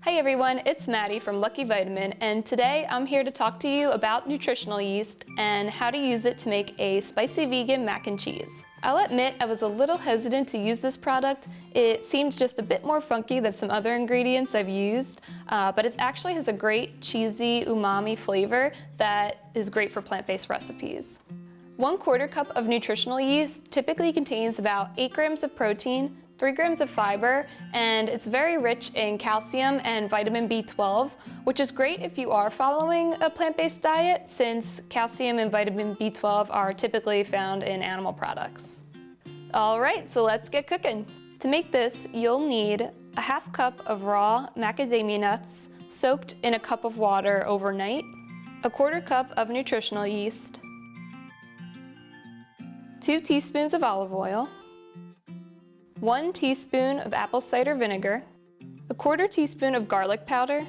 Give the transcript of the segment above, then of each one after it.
Hi everyone, it's Maddie from LuckyVitamin, and today I'm here to talk to you about nutritional yeast and how to use it to make a spicy vegan mac and cheese. I'll admit I was a little hesitant to use this product. It seemed just a bit more funky than some other ingredients I've used, but it actually has a great cheesy umami flavor that is great for plant-based recipes. 1/4 cup of nutritional yeast typically contains about 8 grams of protein, 3 grams of fiber, and it's very rich in calcium and vitamin B12, which is great if you are following a plant-based diet, since calcium and vitamin B12 are typically found in animal products. All right, so let's get cooking. To make this, you'll need a 1/2 cup of raw macadamia nuts soaked in a cup of water overnight, a 1/4 cup of nutritional yeast, 2 teaspoons of olive oil, 1 teaspoon of apple cider vinegar, a 1/4 teaspoon of garlic powder,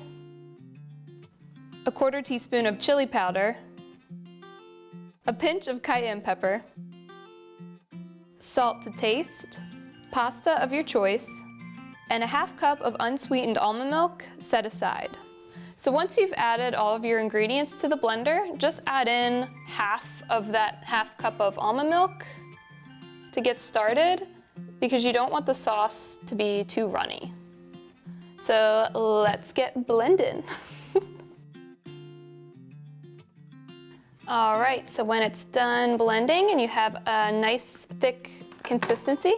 a 1/4 teaspoon of chili powder, a pinch of cayenne pepper, salt to taste, pasta of your choice, and a 1/2 cup of unsweetened almond milk set aside. So once you've added all of your ingredients to the blender, just add in half of that 1/2 cup of almond milk to get started, because you don't want the sauce to be too runny. So let's get blending. All right, so when it's done blending and you have a nice thick consistency,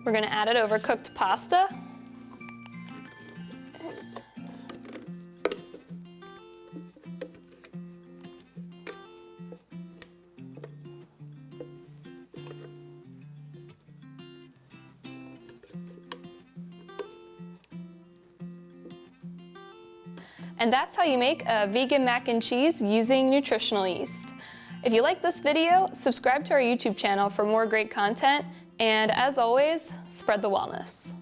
we're gonna add it over cooked pasta. And that's how you make a vegan mac and cheese using nutritional yeast. If you like this video, subscribe to our YouTube channel for more great content, and as always, spread the wellness.